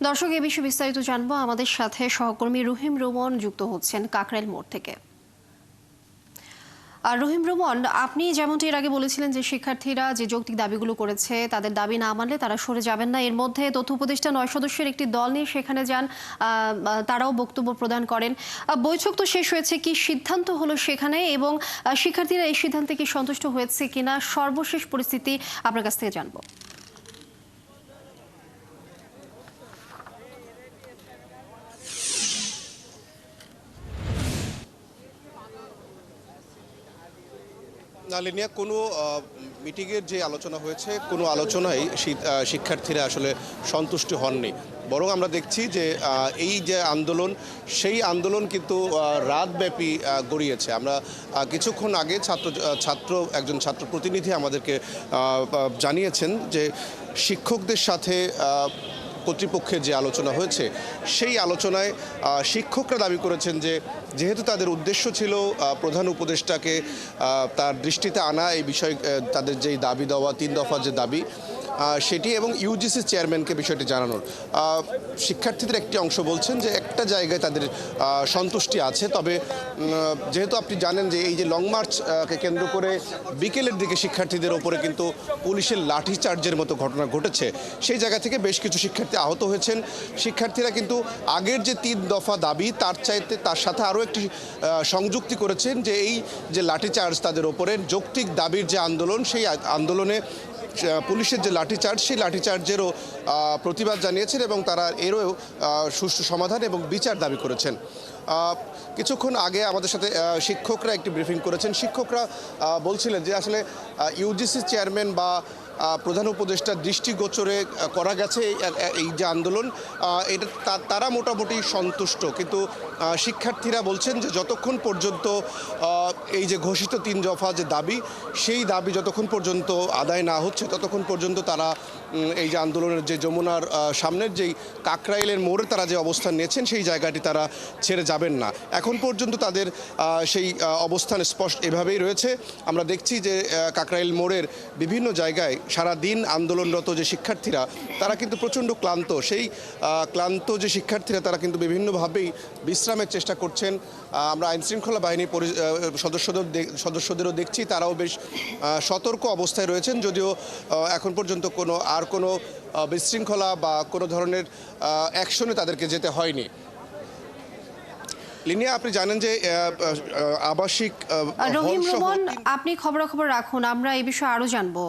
দর্শক, এ বিষয়ে বিস্তারিত জানবো। আমাদের সাথে সহকর্মী রহিম রোমন যুক্ত হচ্ছেন কাকরাইল মোড় থেকে। আর রহিম রোমন, আপনি যেমনটি এর আগে বলেছিলেন যে শিক্ষার্থীরা যে যৌক্তিক দাবিগুলো করেছে তাদের দাবি না মানলে তারা সরে যাবেন না। এর মধ্যে তথ্য উপদেষ্টা 9 সদস্যের একটি দল নিয়ে সেখানে যান, তারাও বক্তব্য প্রদান করেন। বৈঠক তো শেষ হয়েছে, কি সিদ্ধান্ত হলো সেখানে এবং শিক্ষার্থীরা এই সিদ্ধান্তে কি সন্তুষ্ট হয়েছে কিনা, সর্বশেষ পরিস্থিতি আপনার কাছ থেকে জানবো। লিনিয়া কোনো মিটিংয়ের যে আলোচনা হয়েছে, কোনো আলোচনায় শিক্ষার্থীরা আসলে সন্তুষ্ট হননি। বরং আমরা দেখছি যে এই যে আন্দোলন, সেই আন্দোলন কিন্তু রাতব্যাপী গড়িয়েছে। আমরা কিছুক্ষণ আগে একজন ছাত্র প্রতিনিধি আমাদেরকে জানিয়েছেন যে শিক্ষকদের সাথে কর্তৃপক্ষের যে আলোচনা হয়েছে, সেই আলোচনায় শিক্ষকরা দাবি করেছেন যে যেহেতু তাদের উদ্দেশ্য ছিল প্রধান উপদেষ্টাকে তার দৃষ্টিতে আনা এই বিষয়, তাদের যেই দাবি দেওয়া 3 দফা যে দাবি সেটি, এবং ইউজিসি চেয়ারম্যানকে বিষয়টি জানানোর, শিক্ষার্থীদের একটি অংশ বলছেন যে একটা জায়গায় তাদের সন্তুষ্টি আছে। তবে যেহেতু আপনি জানেন যে এই যে লং মার্চকে কেন্দ্র করে বিকেলের দিকে শিক্ষার্থীদের ওপরে কিন্তু পুলিশের লাঠিচার্জের মতো ঘটনা ঘটেছে, সেই জায়গা থেকে বেশ কিছু শিক্ষার্থী আহত হয়েছেন। শিক্ষার্থীরা কিন্তু আগের যে 3 দফা দাবি তার সাথে আরও একটি সংযুক্তি করেছেন যে এই যে লাঠিচার্জ তাদের ওপরে যৌক্তিক দাবির যে আন্দোলন, সেই আন্দোলনে পুলিশের যে লাঠিচার্জ, সেই লাঠিচার্জেরও প্রতিবাদ জানিয়েছেন এবং তারা এরও সুষ্ঠু সমাধান এবং বিচার দাবি করেছেন। কিছুক্ষণ আগে আমাদের সাথে শিক্ষকরা একটি ব্রিফিং করেছেন। শিক্ষকরা বলছিলেন যে আসলে ইউজিসি চেয়ারম্যান বা প্রধান উপদেষ্টার দৃষ্টিগোচরে করা গেছে এই যে আন্দোলন, এটা তারা মোটামুটি সন্তুষ্ট, কিন্তু শিক্ষার্থীরা বলছেন যে যতক্ষণ পর্যন্ত এই যে ঘোষিত 3 দফা যে দাবি, সেই দাবি যতক্ষণ পর্যন্ত আদায় না হচ্ছে ততক্ষণ পর্যন্ত তারা এই যে আন্দোলনের যে যমুনার সামনের যেই কাকরাইলের মোড়ে তারা যে অবস্থান নিয়েছেন, সেই জায়গাটি তারা ছেড়ে যাবেন না। এখন পর্যন্ত তাদের সেই অবস্থান স্পষ্ট এভাবেই রয়েছে। আমরা দেখছি যে কাকরাইল মোড়ের বিভিন্ন জায়গায় সারা দিন আন্দোলনরত যে শিক্ষার্থীরা, তারা কিন্তু প্রচণ্ড ক্লান্ত। সেই ক্লান্ত যে শিক্ষার্থীরা, তারা কিন্তু বিভিন্নভাবেই বিশ্রামের চেষ্টা করছেন। আমরা আইনশৃঙ্খলা বাহিনীর সদস্যদেরও দেখছি, তারাও বেশ সতর্ক অবস্থায় রয়েছেন, যদিও এখন পর্যন্ত কোনো বিশৃঙ্খলা বা কোনো ধরনের অ্যাকশনে তাদেরকে যেতে হয়নি। লিনিয়া, আপনি জানেন যে আবাসিক রহিম রোমন, আপনি খবরাখবর রাখুন, আমরা এই বিষয়ে আরও জানবো।